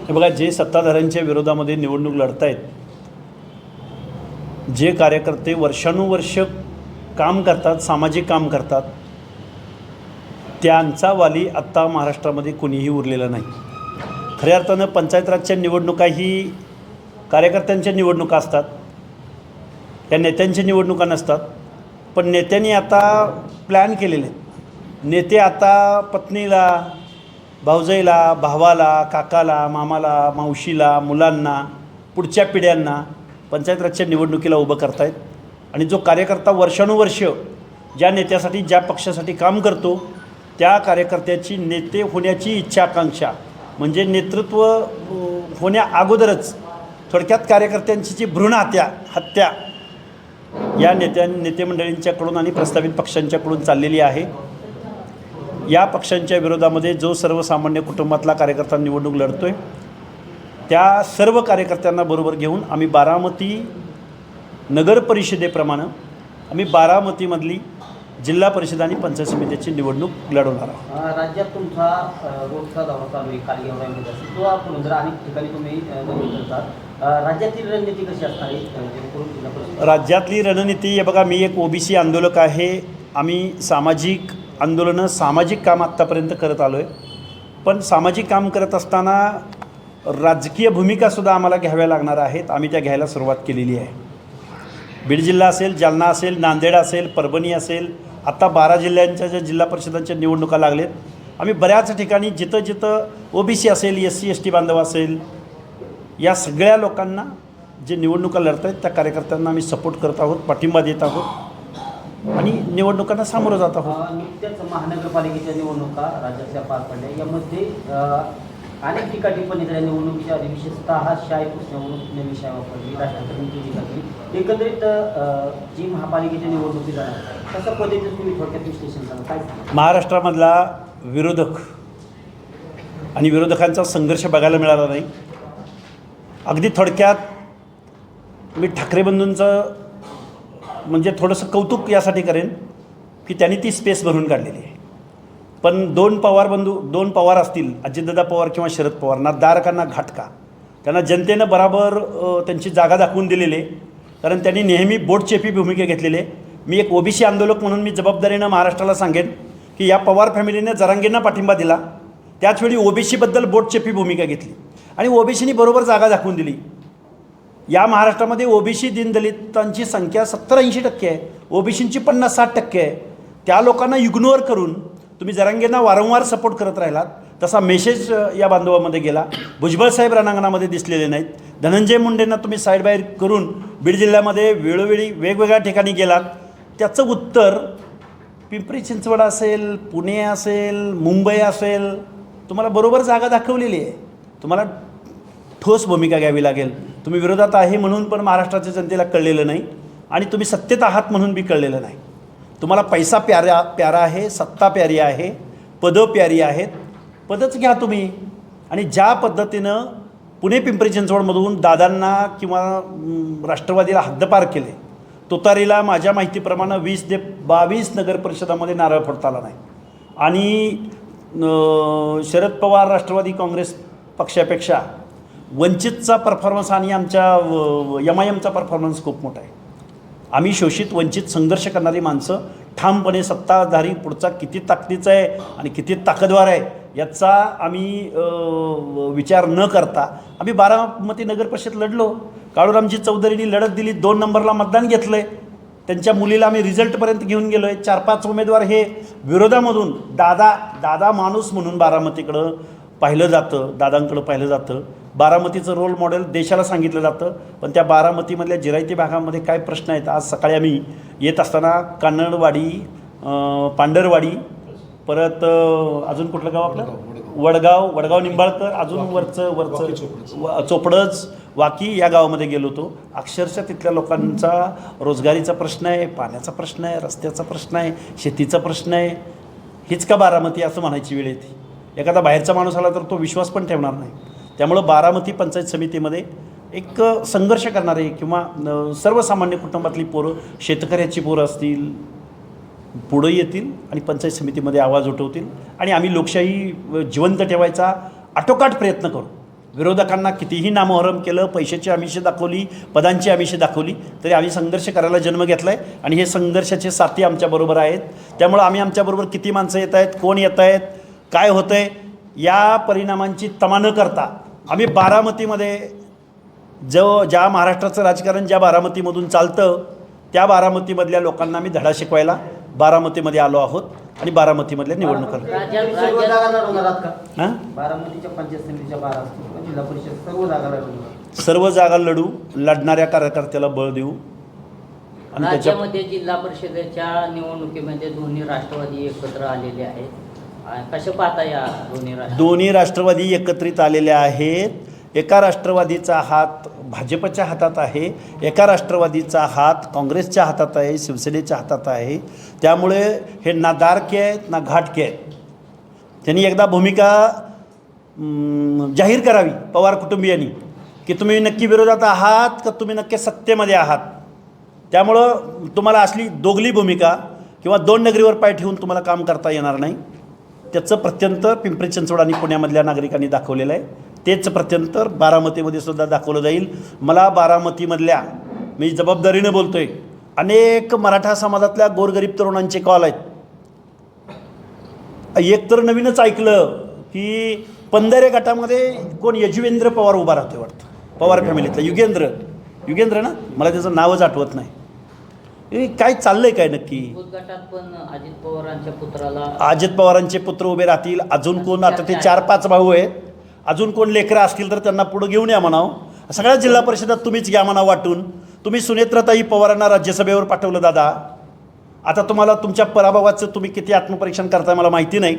हे बघा, जे सत्ताधाऱ्यांच्या विरोधामध्ये निवडणूक लढतायत, जे कार्यकर्ते वर्षानुवर्ष काम करतात, सामाजिक काम करतात, त्यांचा वाली आत्ता महाराष्ट्रामध्ये कोणीही उरलेला नाही. खऱ्या अर्थानं पंचायत राजच्या निवडणुका ही कार्यकर्त्यांच्या निवडणुका असतात, त्या नेत्यांच्या निवडणुका नसतात. पण नेत्यांनी आता प्लॅन केलेले आहेत. नेते आता पत्नीला, भाऊजाईला, भावाला, काकाला, मामाला, मावशीला, मुलांना, पुढच्या पिढ्यांना पंचायत राजच्या निवडणुकीला उभं करतायत. आणि जो कार्यकर्ता वर्षानुवर्ष ज्या नेत्यासाठी, ज्या पक्षासाठी काम करतो, त्या कार्यकर्त्याची नेते होण्याची इच्छा, आकांक्षा, म्हणजे नेतृत्व होण्या अगोदरच थोडक्यात कार्यकर्त्यांची जी भ्रूण हत्या या नेते मंडळींच्याकडून आणि प्रस्तावित पक्षांच्याकडून चाललेली आहे. या पक्षांच्या विरोधामध्ये जो सर्वसामान्य कुटुंबातला कार्यकर्ता निवडणूक लढतो आहे, त्या सर्व कार्यकर्त्यांना बरोबर घेऊन आम्ही बारामती नगर परिषदेप्रमाणे आम्ही बारामतीमधली जिल्हा परिषद आणि पंचायत समितीची निवडणूक लढवणार आहोत. राज्यात तुमचा रोजचा दौरा चालू आहे, काल गेवराईमध्ये असेल किंवा पुनंदर अनेक ठिकाणी तुम्ही दौरे करतात. राज्यातील रणनीती कशी असणार आहे? राज्यातली रणनीती, हे बघा, मी एक ओबीसी आंदोलक आहे. आम्ही सामाजिक आंदोलनं, सामाजिक काम आत्तापर्यंत करत आलो आहे. पण सामाजिक काम करत असताना राजकीय भूमिकासुद्धा आम्हाला घ्याव्या लागणार आहेत. आम्ही त्या घ्यायला सुरुवात केलेली आहे. बीड जिल्हा असेल, जालना असेल, नांदेड असेल, परभणी असेल, आता 12 जिल्ह्यांच्या ज्या जिल्हा परिषदांच्या निवडणुका लागलेत, आम्ही बऱ्याच ठिकाणी जिथं ओबीसी असेल, SC ST बांधव असेल, या सगळ्या लोकांना जे निवडणुका लढत आहेत त्या कार्यकर्त्यांना आम्ही सपोर्ट करत आहोत, पाठिंबा देत आहोत आणि निवडणुकांना सामोरं जात आहोत. नुकत्याच महानगरपालिकेच्या निवडणुका राज्यातल्या पार पडल्या. यामध्ये अनेक ठिकाणी पण इथल्या निवडणुकीच्या आधी विशेषतः शाही प्रश्नावरून विषय वापरली, राष्ट्रपती केली जाते. एकंदरीत जी महापालिकेच्या निवडणुकी जाणार तशा पद्धतीने तुम्ही थोडक्यात विश्लेषण करा, काय सांगा? महाराष्ट्रामधला विरोधक आणि विरोधकांचा संघर्ष बघायला मिळाला नाही. अगदी थोडक्यात मी ठाकरे बंधूंचं म्हणजे थोडंसं कौतुक यासाठी करेन की त्यांनी ती स्पेस भरून काढलेली आहे. पण दोन पवार असतील, अजितदादा पवार किंवा शरद पवार, ना दारका ना घाटका, त्यांना जनतेनं बराबर त्यांची जागा दाखवून दिलेली आहे. कारण त्यांनी नेहमी बोटचेपी भूमिका घेतलेली आहे. मी एक ओबीसी आंदोलक म्हणून मी जबाबदारीनं महाराष्ट्राला सांगेन की या पवार फॅमिलीने जरांगेंना पाठिंबा दिला, त्याचवेळी ओबीसीबद्दल बोटचेपी भूमिका घेतली आणि ओबीसीनी बरोबर जागा दाखवून दिली. या महाराष्ट्रामध्ये ओबीसी दीनदलितांची संख्या 70-80% आहे, ओबीसींची 50-60% आहे. त्या लोकांना इग्नोर करून तुम्ही जरांगेंना वारंवार सपोर्ट करत राहिलात. तसा मेसेज या बांधवामध्ये गेला. भुजबळ साहेब रणांगणामध्ये दिसलेले नाहीत. धनंजय मुंडेंना तुम्ही साईड बाहेर करून बीड जिल्ह्यामध्ये वेळोवेळी वेगवेगळ्या ठिकाणी गेलात. त्याचं उत्तर पिंपरी चिंचवड असेल, पुणे असेल, मुंबई असेल, तुम्हाला बरोबर जागा दाखवलेली आहे. तुम्हाला ठोस भूमिका घ्यावी लागेल. तुम्ही विरोधात आहे म्हणून पण महाराष्ट्राच्या जनतेला कळलेलं नाही आणि तुम्ही सत्तेत आहात म्हणून बी कळलेलं नाही. तुम्हाला पैसा प्यारा आहे, सत्ता प्यारी आहे, पदं प्यारी आहेत. पदच घ्या तुम्ही. आणि ज्या पद्धतीनं पुणे पिंपरी चिंचवडमधून दादांना किंवा राष्ट्रवादीला हद्दपार केले, तुतारीला माझ्या माहितीप्रमाणे 20 ते 22 नगर परिषदामध्ये नारळ फोडता आला नाही. आणि शरद पवार राष्ट्रवादी काँग्रेस पक्षापेक्षा वंचितचा परफॉर्मन्स आणि आमच्या MIMचा परफॉर्मन्स खूप मोठा आहे. आम्ही शोषित, वंचित, संघर्ष करणारी माणसं ठामपणे सत्ताधारी पुढचा किती ताकदीचा आहे आणि किती ताकदवार आहे याचा आम्ही विचार न करता आम्ही बारामती नगर परिषद लढलो. काळूरामजी चौधरींनी लढत दिली, 2 नंबरला मतदान घेतलं आहे. त्यांच्या मुलीला आम्ही रिझल्टपर्यंत घेऊन गेलो आहे. 4-5 उमेदवार हे विरोधामधून दादा माणूस म्हणून बारामतीकडं पाहिलं जातं, दादांकडं पाहिलं जातं. बारामतीचं रोल मॉडेल देशाला सांगितलं जातं. पण त्या बारामतीमधल्या जिरायती भागामध्ये काय प्रश्न आहेत? आज सकाळी आम्ही येत असताना कान्नडवाडी, पांढरवाडी, परत अजून कुठलं गाव आपलं वडगाव निंबाळकर, अजून वरचं चोपडज, वाकी या गावामध्ये गेलो होतो. अक्षरशः तिथल्या लोकांचा रोजगारीचा प्रश्न आहे, पाण्याचा प्रश्न आहे, रस्त्याचा प्रश्न आहे, शेतीचा प्रश्न आहे. हीच का बारामती असं म्हणायची वेळ येते. एखादा बाहेरचा माणूस आला तर तो विश्वास पण ठेवणार नाही. त्यामुळं बारामती पंचायत समितीमध्ये एक संघर्ष करणारे किंवा सर्वसामान्य कुटुंबातली पोरं, शेतकऱ्याची पोरं असतील, पुढं येतील आणि पंचायत समितीमध्ये आवाज उठवतील आणि आम्ही लोकशाही जिवंत ठेवायचा आटोकाट प्रयत्न करू. विरोधकांना कितीही नामोहरम केलं, पैशाची आमिषं दाखवली, पदांची आमिषं दाखवली, तरी आम्ही संघर्ष करायला जन्म घेतला आहे आणि हे संघर्षाचे साथी आमच्याबरोबर आहेत. त्यामुळं आम्ही आमच्याबरोबर किती माणसं येत आहेत, कोण येत आहेत, काय होतं आहे, या परिणामांची तमा न करता आम्ही बारामतीमध्ये ज्या महाराष्ट्राचं राजकारण ज्या बारामतीमधून चालतं त्या बारामतीमधल्या लोकांना आम्ही धडा शिकवायला बारामतीमध्ये आलो आहोत आणि बारामतीमधल्या निवडणुका सर्व जागा लढवणार आहात का? हां बारामतीच्या पंचायत समितीच्या 12 असतील किंवा जिल्हा परिषद सर्व जागा लढवणार. सर्व जागा लढणाऱ्या कार्यकर्त्याला बळ देऊ आणि त्याच्या राज्यामध्ये जिल्हा परिषदेच्या निवडणुकीमध्ये दोन्ही राष्ट्रवादी एकत्र आलेले आहेत. कसं पाहता या दोन्ही राष्ट्रवादी एकत्रित आलेले आहेत. एका राष्ट्रवादीचा हात भाजपच्या हातात आहे, एका राष्ट्रवादीचा हात काँग्रेसच्या हातात आहे, शिवसेनेच्या हातात आहे. त्यामुळे हे ना दारके आहेत ना घाटके आहेत. त्यांनी एकदा भूमिका जाहीर करावी पवार कुटुंबियांनी की तुम्ही नक्की विरोधात आहात का तुम्ही नक्की सत्तेमध्ये आहात. त्यामुळं तुम्हाला असली दोगली भूमिका किंवा दोन नगरीवर पाय ठेवून तुम्हाला काम करता येणार नाही. त्याचं प्रत्यंतर पिंपरी चिंचवड आणि पुण्यामधल्या नागरिकांनी दाखवलेलं आहे. तेच प्रत्यंतर बारामतीमध्ये सुद्धा दाखवलं जाईल. मला बारामतीमधल्या, मी जबाबदारीनं बोलतो आहे, अनेक मराठा समाजातल्या गोरगरीब तरुणांचे कॉल आहेत. एक तर नवीनच ऐकलं की पंधरे गटामध्ये कोण यजुवेंद्र पवार उभा राहतो वाटतं, पवार फॅमिलीतला युगेंद्र ना, मला त्याचं नावच आठवत नाही. हे काय चाललंय काय नक्की. गटात पण अजित पवारांच्या पुत्राला अजित पवारांचे पुत्र उभे राहतील. अजून कोण, आता ते 4-5 भाऊ आहेत, अजून कोण लेकरं असतील तर त्यांना पुढं घेऊन या म्हणावं. सगळ्या जिल्हा परिषदात तुम्हीच घ्या म्हणा वाटून. तुम्ही सुनेत्रताई पवारांना राज्यसभेवर पाठवलं दादा. आता तुम्हाला तुमच्या पराभवाचं तुम्ही किती आत्मपरीक्षण करताय मला माहिती नाही.